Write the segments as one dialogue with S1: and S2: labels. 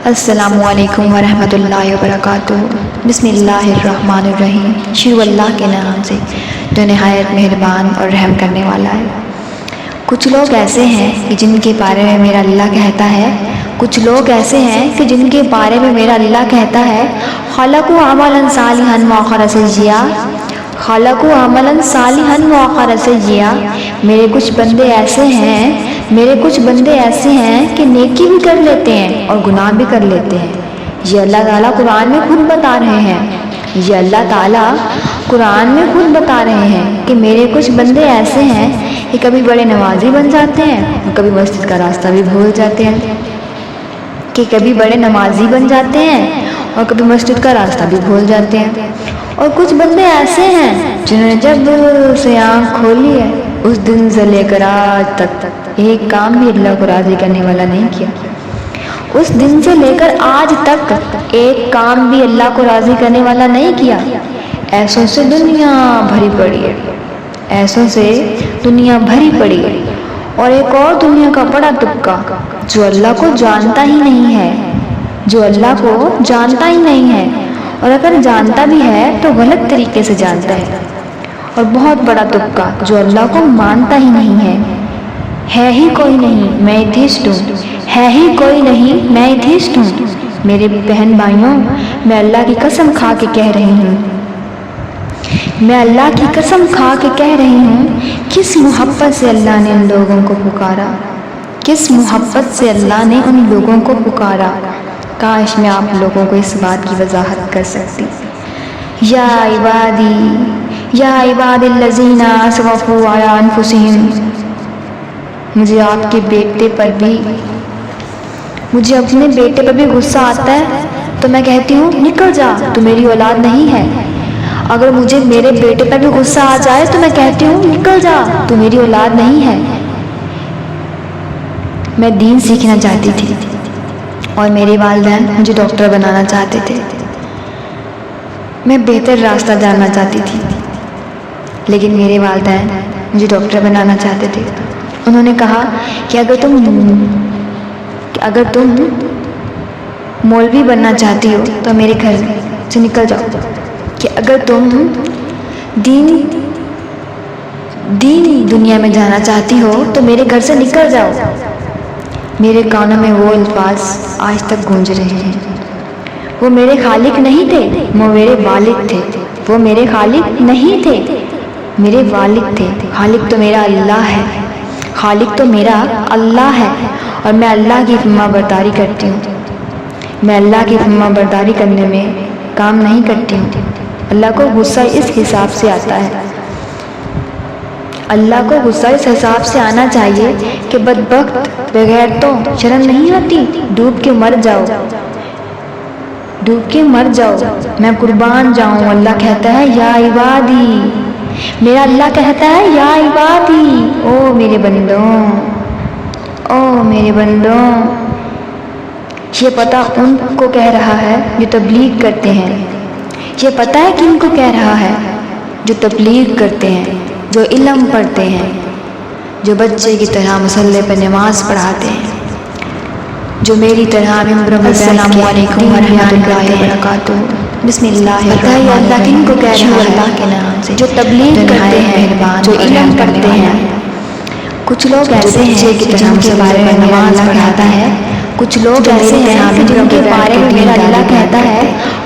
S1: السلام علیکم ورحمۃ اللہ وبرکاتہ۔ بسم اللہ الرحمن الرحیم۔ شروع اللہ کے نام سے جو نہایت مہربان اور رحم کرنے والا ہے۔ کچھ لوگ ایسے ہیں کہ جن کے بارے میں میرا اللہ کہتا ہے جن کے بارے میں میرا اللہ کہتا ہے خلقوا عملا صالحا وآخر سیئا، میرے کچھ بندے ایسے ہیں کہ نیکی بھی کر لیتے ہیں اور گناہ بھی کر لیتے ہیں۔ یہ اللہ تعالیٰ قرآن میں خود بتا رہے ہیں کہ میرے کچھ بندے ایسے ہیں کہ کبھی بڑے نمازی بن جاتے ہیں اور کبھی مسجد کا راستہ بھی بھول جاتے ہیں، اور کچھ بندے ایسے ہیں جنہوں نے جب سے آنکھ کھولی ہے اس دن سے لے کر آج تک ایک کام بھی اللہ کو راضی کرنے والا نہیں کیا۔ ایسوں سے دنیا بھری پڑی ہے، اور ایک اور دنیا کا بڑا طبقہ جو اللہ کو جانتا ہی نہیں ہے، اور اگر جانتا بھی ہے تو غلط طریقے سے جانتا ہے، اور بہت بڑا طبقہ جو اللہ کو مانتا ہی نہیں ہے ہی کوئی نہیں میں ایتھیسٹ ہوں۔ میرے بہن بھائیوں، میں اللہ کی قسم کھا کے کہہ رہی ہوں، کس محبت سے اللہ نے ان لوگوں کو پکارا، کاش میں آپ لوگوں کو اس بات کی وضاحت کر سکتی۔ یا عبادی الذین اسرفوا علی انفسہم، مجھے اپنے بیٹے پر بھی غصہ آتا ہے تو میں کہتی ہوں نکل جا، تو میری اولاد نہیں ہے۔ اگر مجھے میرے بیٹے پر بھی غصہ آ جائے تو میں کہتی ہوں نکل جا، تو میری اولاد نہیں ہے۔ میں دین سیکھنا چاہتی تھی اور میرے والدین مجھے ڈاکٹر بنانا چاہتے تھے۔ میں بہتر راستہ جاننا چاہتی تھی، لیکن میرے والدین مجھے ڈاکٹر بنانا چاہتے تھے۔ انہوں نے کہا کہ اگر تم مولوی بننا چاہتی ہو تو میرے گھر سے نکل جاؤ، کہ اگر تم دینی دنیا میں جانا چاہتی ہو تو میرے گھر سے نکل جاؤ۔ میرے کانوں میں وہ الفاظ آج تک گونج رہے ہیں۔ وہ میرے خالق نہیں تھے، وہ میرے والد تھے۔ وہ میرے خالق نہیں تھے، میرے والد تھے۔ خالق تو میرا اللہ ہے، اور میں اللہ کی فرما برداری کرتی ہوں۔ میں اللہ کی فرما برداری کرنے میں کام نہیں کرتی ہوں۔ اللہ کو غصہ اس حساب سے آتا ہے، اللہ کو غصہ اس حساب سے آنا چاہیے کہ بدبخت بغیر تو شرم نہیں آتی، ڈوب کے مر جاؤ، میں قربان جاؤں۔ اللہ کہتا ہے یا عبادی، میرا اللہ کہتا ہے یا عبادی، او میرے بندوں۔ یہ پتہ ان کو کہہ رہا ہے جو تبلیغ کرتے ہیں، یہ پتہ ہے کن کو کہہ رہا ہے؟ جو تبلیغ کرتے ہیں، جو علم پڑھتے ہیں، جو بچے کی طرح مصلی پہ نماز پڑھاتے ہیں، جو میری طرح ممبر میں السلام علیکم ورحمۃ اللہ وبرکاتہ۔ بسم اللہ الرحمن الرحیم۔ کو کہہ رہا ہے اللہ کے نام سے جو تبلیغ کرتے ہیں، جو علم پڑھتے ہیں۔ کچھ لوگ ایسے ہیں کہ جن کے بارے میں نماز پڑھاتا ہے، کچھ لوگ ایسے ہیں کہ جن کے بارے میں میرا اللہ کہتا ہے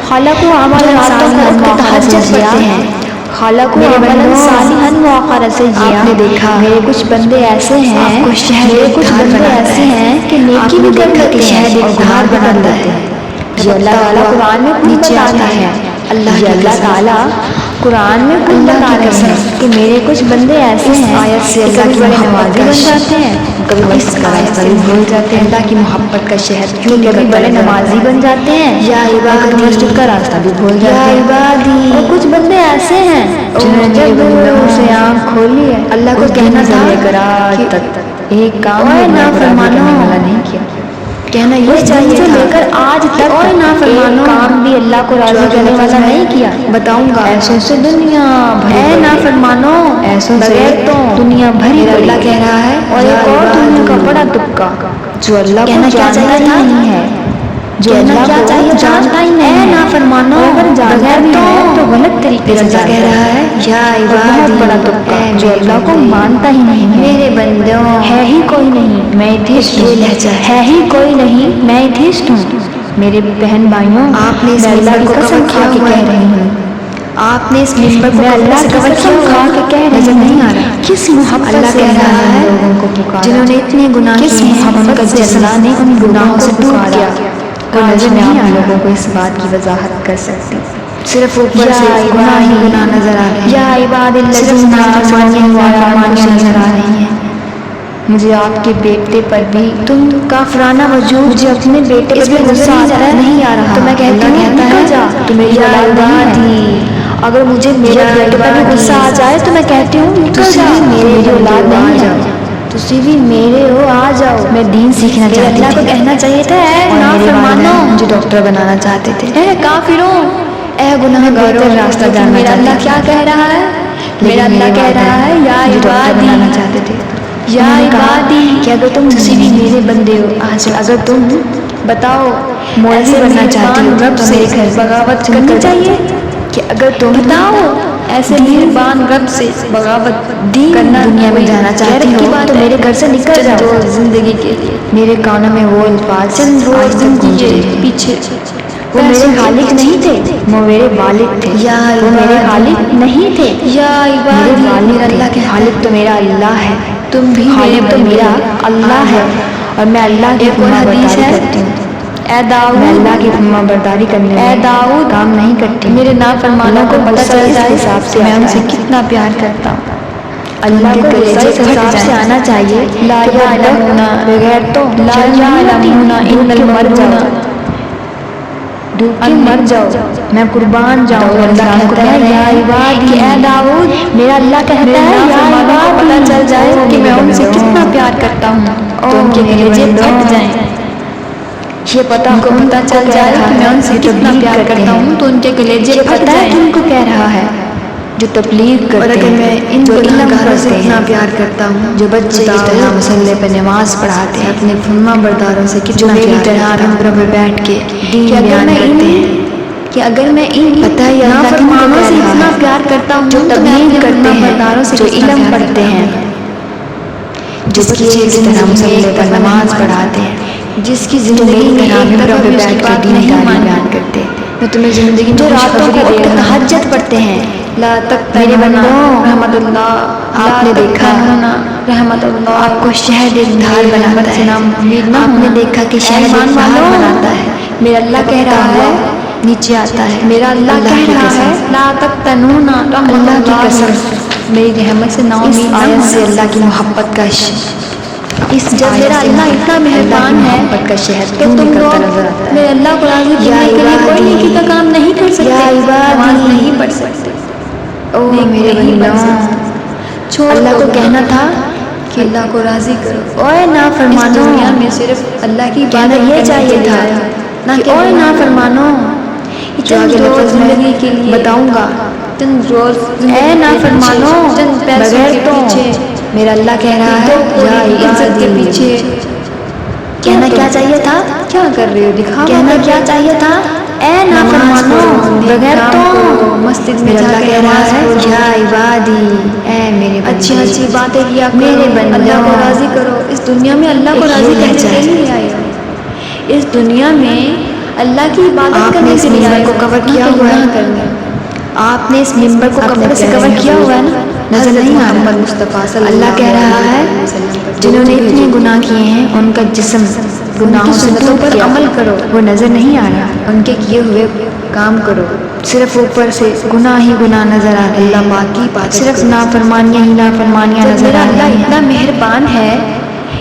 S1: خلقوا عملا صالحا تہجد پڑھتے ہیں، میرے بندوں آپ نے دیکھا میرے کچھ بندے ایسے ہیں کہ نیکی بھی کر لیتے ہیں اور گناہ بھی کر لیتے ہیں۔ یہ اللہ تعالیٰ قرآن میں نیچے آتا ہے، اللہ تعالیٰ قرآن میں خود بتا رہے ہیں کہ میرے کچھ بندے ایسے ہیں کہ کبھی بڑے نمازی بن جاتے ہیں، کبھی مسجد کا راستہ بھی بھول جاتے ہیں۔ اللہ کی محبت کا شہر کبھی بڑے نمازی بن جاتے ہیں یا کبھی مسجد کا راستہ بھی بھول جاتے ہیں۔ اور کچھ بندے ایسے ہیں جنہوں نے جب سے آنکھ کھولی ہے اللہ کو کہنا تھا کہ ایک کام بھی نافرمانوں والا نہیں کیا، کہنا یہ چاہیے سے لے کر آج تک ایک کام بھی اللہ کو راضی کرنے والا نہیں کیا۔ بتاؤں گا ایسوں سے دنیا بھری نافرمانوں، ایسوں سے دنیا بھری اللہ کہہ رہا ہے، اور ایک اور دنیا کا بڑا طبقہ جو اللہ کو جانتا ہی نہیں ہے، جو اللہ کیا چاہیے جانتا ہی نہیں ہے، نافرمانو اگر جانتا بھی ہے تو غلط طریقے سے کہہ رہا ہے یا عبادی، بڑا تبکہ جو اللہ کو مانتا ہی نہیں ہے، میرے بندوں ہے ہی کوئی نہیں میں ایتھیسٹ ہوں، یہ لہجہ ہے ہی کوئی نہیں میں ایتھیسٹ ہوں۔ میرے بہن بھائیوں، آپ نے اس اللہ کی قسم کھا کے کہہ رہی ہوں، آپ نے اس ممبر کو اللہ کی قسم کھا کے کہہ رہی ہوں، نہیں آ رہا کس محبت سے اللہ نے لوگوں کو پکارا، جنہوں نے اتنے گناہ کیے ہیں، ان کا اللہ نے ان گناہوں سے دور کیا، کاش میں آپ لوگوں کو اس بات کی وضاحت کر سکتی، صرف اوپر سے گناہ ہی گناہ نظر آ رہے ہیں، یا عباد الذین نافرمانیاں نظر آ رہی ہیں۔ مجھے آپ کے بیٹے پر بھی تم کافرانہ وجود، مجھے اپنے بیٹے پر بھی غصہ آتا ہے، نہیں آ رہا، تو میں کہتی ہوں نکل جا، تو میری اولاد نہیں ہے۔ اگر مجھے میرے بیٹے پر بھی غصہ آ جائے تو میں کہتی ہوں نکل جا، میری اولاد نہیں ہے، تسی بھی میرے ہو، آ جاؤ۔ میں دین سیکھنا چاہتی تھی، اللہ کو کہنا چاہیے تھا اے نافرمانوں، مجھے ڈاکٹر بنانا چاہتے تھے، اے کافروں، اے گناہگاروں، راستہ جاننا چاہتے تھے۔ میرا اللہ کیا کہہ رہا ہے؟ میرا اللہ کہہ رہا ہے یا عبادی، بنانا چاہتے تھے، یا عبادی، کہ اگر تم کسی بھی میرے بندے ہو، آج اگر تم بتاؤ مولوی بننا چاہتی ہو تو میرے گھر بغاوت کرنی چاہیے، کہ اگر تم بتاؤ ایسے مہربان رب سے بغاوت کرنا دنیا میں جانا چاہتی ہو تو میرے گھر سے نکل جاؤ زندگی کے لیے۔ میرے کانوں میں وہ الفاظ چند روز زندگی کے پیچھے، وہ میرے خالق نہیں تھے، وہ میرے والد تھے، وہ میرے خالق نہیں تھے، یا میرے والد تھے، خالق تو میرا اللہ ہے، تم بھی خالق تو میرا اللہ ہے، اور میں اللہ کی فرما برداری کرتی ہوں، اے داؤد، میں اللہ کی فرما برداری کرنے میں کام نہیں کرتی، میرے نافرمانوں کو پتہ چل جائے کہ میں ان سے کتنا پیار کرتا ہوں۔ اللہ کو غصہ اس حساب سے آنا چاہیے، لا یعلمون، بغیر تو لا یعلمون ان المرجون، ڈوب کے مر جاؤ، میں قربان جاؤں۔ اللہ کہتا ہے یا عبادی، کہ اے داؤد، میرا اللہ کہتا ہے یا عبادی، پتہ چل جائے کہ میں ان سے کتنا پیار کرتا ہوں تو ان کے کلیجے پھٹ جائیں، یہ پتہ ان کو پتہ چل جائے کہ میں ان سے کتنا پیار کرتا ہوں تو ان کے کلیجے پھٹ جائیں، کن کو کہہ رہا ہے جو تبلیغ کرتے ہیں، اور اگر میں ان کو گناہگاروں سے اتنا پیار کرتا ہوں جو بچے کی طرح مصلے پہ نماز پڑھاتے ہیں، اپنے فرما برداروں سے کتنا میری طرح رمبروں پہ بیٹھ کے دین بیان کرتے ہیں، کہ اگر میں ان نافرمانوں سے اتنا پیار کرتا ہوں جو تبلیغ کرتے ہیں، جو علم پڑھتے ہیں، جس کی طرح مصلے پر نماز پڑھاتے ہیں، جس کی زندگی میں ایک دفعہ بھی اس کی بات نہیں بیان کرتے، میں تمہیں زندگی جو راتوں کو تہجد پڑھتے ہیں، لا تک میرے بندوں رحمت اللہ، آپ نے دیکھا رحمت اللہ آپ کو شہد ایک دھار بناتا ہے، آپ نے دیکھا کہ شہد ایک دھار بناتا ہے، میرا اللہ کہہ رہا ہے نیچے آتا ہے، میرا اللہ کہہ رہا ہے لا تقنطوا رحمت اللہ کی قسم، میری رحمت سے نا امید نہ ہونا، سے اللہ کی محبت کا اس جب میرا اللہ اتنا مہربان ہے تو تم لوگ میرے اللہ کو راضی کرنے کے لیے کوئی نیکی کا کام نہیں کر سکتے، نماز نہیں پڑھ سکتے، او میرے بندوں، اللہ کو کہنا تھا کہ اللہ کو راضی کرو، اوے نافرمانو، دنیا میں صرف اللہ کی کہنا یہ چاہیے تھا، نہ کہ اوے نافرمانو، چند روز زندگی کے لیے بتاؤں گا، چند روز اے نافرمانو، چند پیسوں کے پیچھے، میرا اللہ کہہ رہا ہے یا عزت کے پیچھے، کہنا کیا چاہیے تھا، کیا کر رہے ہو دکھاوا، کہنا کیا چاہیے تھا اے نافرمانو، بغیر تو مسجد میں جا کے نماز پڑھو، یا عبادی، اے میرے اچھی اچھی باتیں کیا کرو، میرے بندوں، اللہ کو راضی کرو، اس دنیا میں اللہ کو راضی کرنے کے لیے آئے ہو، اس دنیا میں اللہ کی عبادت کرنے کے لیے آئے ہو، کو کور کیا ہوا ہے، آپ نے اس ممبر کو کپڑے سے کور کیا ہوا ہے نا، نظر نہیں آ رہا، مصطفیٰ صلی اللہ کہہ رہا ہے جنہوں نے اتنے گناہ کیے ہیں ان کا جسم گناہوں سے پر عمل کرو، وہ نظر نہیں آ رہا، ان کے کیے ہوئے کام کرو، صرف اوپر سے گناہ ہی گناہ نظر آ رہے ہیں، اللہ پاک کی بات، صرف نافرمانیاں ہی نافرمانیاں نظر آ رہی ہیں۔ اللہ اتنا مہربان ہے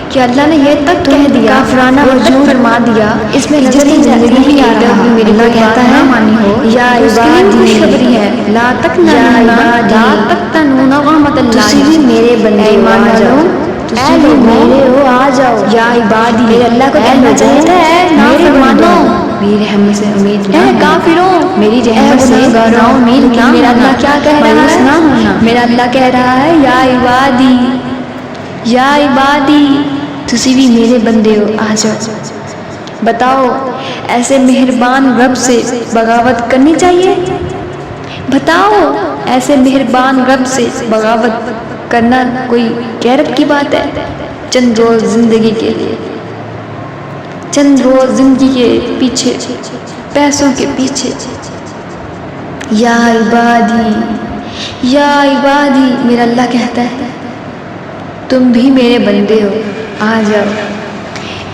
S1: کہ اللہ نے یہ تک کہہ دیا، کافرانہ وجود فرما دیا، اس میں نظر ہی نہیں آ رہا، اللہ کہتا ہے مانی ہو یا عبادی، خوشخبری ہے لا تقنطوا رحمت اللہ، تسی بھی میرے بندے ایمان والوں، تسی بھی میرے ہو آ جاؤ، یا عبادی، میرے اللہ کو کہنا چاہیے تھا اے نافرمانوں، میری رحمت سے امید نہ، اے کافروں، میری رحمت سے نا امید نہ، میرا اللہ کیا کہہ رہا ہے، میرا اللہ کہہ رہا ہے یا عبادی، یا عبادی، تسی بھی میرے بندے ہو آ جاؤ، بتاؤ ایسے مہربان رب سے بغاوت کرنی چاہیے؟ بتاؤ ایسے مہربان رب سے بغاوت کرنا کوئی غیرت کی بات ہے؟ چند روز زندگی کے لیے، چند روز زندگی کے پیچھے، پیسوں کے پیچھے۔ یا عبادی، یا عبادی، میرا اللہ کہتا ہے تم بھی میرے بندے ہو، آ جاؤ۔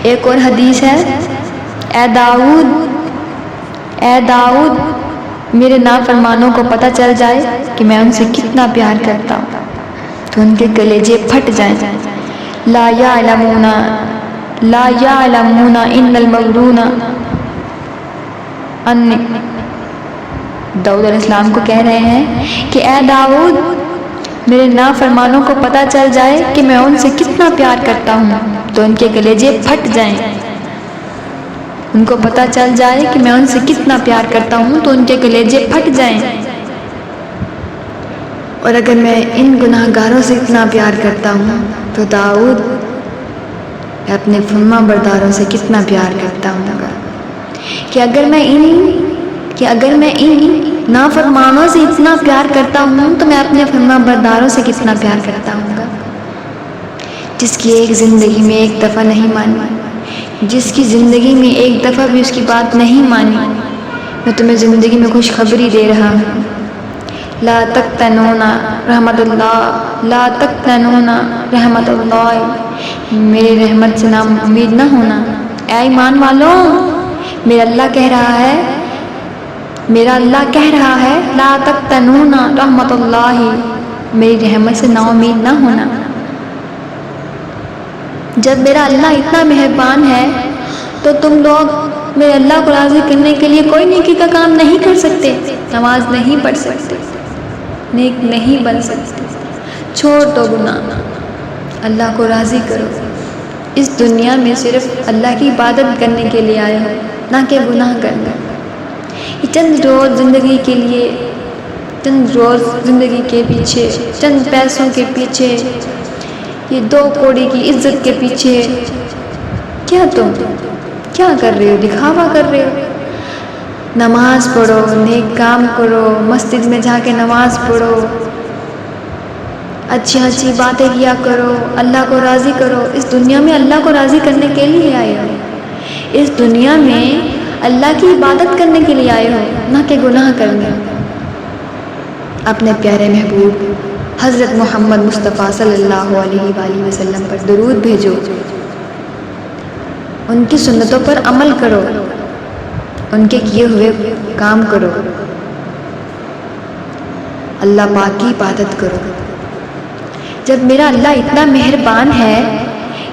S1: ایک اور حدیث ہے، اے داؤد، اے داؤد، میرے نافرمانوں کو پتہ چل جائے کہ میں ان سے کتنا پیار کرتا ہوں تو ان کے کلیجے پھٹ جائیں۔ لا یعلمون، لا یعلمون ان المغرون ان، داؤد علیہ السلام کو کہہ رہے ہیں کہ اے داؤد، میرے نافرمانوں کو پتہ چل جائے کہ میں ان سے کتنا پیار کرتا ہوں تو ان کے کلیجے پھٹ جائیں۔ ان کو پتہ چل جائے کہ میں ان سے کتنا پیار کرتا ہوں تو ان کے کلیجے پھٹ جائیں۔ اور اگر میں ان گناہ گاروں سے اتنا پیار کرتا ہوں تو داؤد اپنے فرما برداروں سے کتنا پیار کرتا ہوں گا، کہ اگر میں ان نافرمانوں سے اتنا پیار کرتا ہوں تو میں اپنے فرما برداروں سے کتنا پیار کرتا ہوں گا۔ جس کی ایک زندگی میں ایک دفعہ نہیں مانی، جس کی زندگی میں ایک دفعہ بھی اس کی بات نہیں مانی، میں تمہیں زندگی میں خوشخبری دے رہا ہوں۔ لا تقنطوا رحمت اللہ، لا تقنطوا رحمت اللہ، میرے رحمت سے نا امید نہ ہونا۔ اے ایمان والوں، میرا اللہ کہہ رہا ہے، میرا اللہ کہہ رہا ہے لا تقنطوا رحمت اللہ، میری رحمت سے نا امید نہ ہونا۔ جب میرا اللہ اتنا مہربان ہے تو تم لوگ میرے اللہ کو راضی کرنے کے لیے کوئی نیکی کا کام نہیں کر سکتے، نماز نہیں پڑھ سکتے، نیک نہیں بن سکتے۔ چھوڑ دو گناہ، اللہ کو راضی کرو۔ اس دنیا میں صرف اللہ کی عبادت کرنے کے لیے آئے ہو، نہ کہ گناہ کرنا۔ یہ چند روز زندگی کے لیے، چند روز زندگی کے پیچھے، چند پیسوں کے پیچھے، یہ 2 کوڑی کی عزت کے پیچھے کیا تم کیا کر رہے ہو؟ دکھاوا کر رہے ہو۔ نماز پڑھو، نیک کام کرو، مسجد میں جا کے نماز پڑھو، اچھی اچھی باتیں کیا کرو، اللہ کو راضی کرو۔ اس دنیا میں اللہ کو راضی کرنے کے لیے آئے ہو، اس دنیا میں اللہ کی عبادت کرنے کے لیے آئے ہو، نہ کہ گناہ کرنے۔ اپنے پیارے محبوب حضرت محمد مصطفیٰ صلی اللہ علیہ وآلہ وسلم پر درود بھیجو، ان کی سنتوں پر عمل کرو، ان کے کیے ہوئے کام کرو، اللہ پاک کی عبادت کرو۔ جب میرا اللہ اتنا مہربان ہے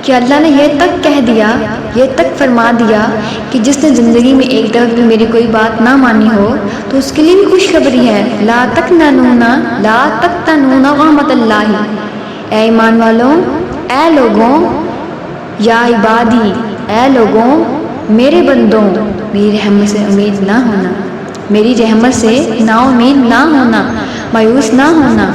S1: کہ اللہ نے یہ تک کہہ دیا، یہ تک فرما دیا کہ جس نے زندگی میں ایک دفعہ بھی میری کوئی بات نہ مانی ہو تو اس کے لیے بھی خوشخبری ہے۔ لا تقنطوا رحمت اللہ، اے ایمان والوں، اے لوگوں، یا عبادی، اے لوگوں، میرے بندوں، میری رحمت سے امید نہ ہونا، میری رحمت سے نا امید نہ ہونا، مایوس نہ ہونا۔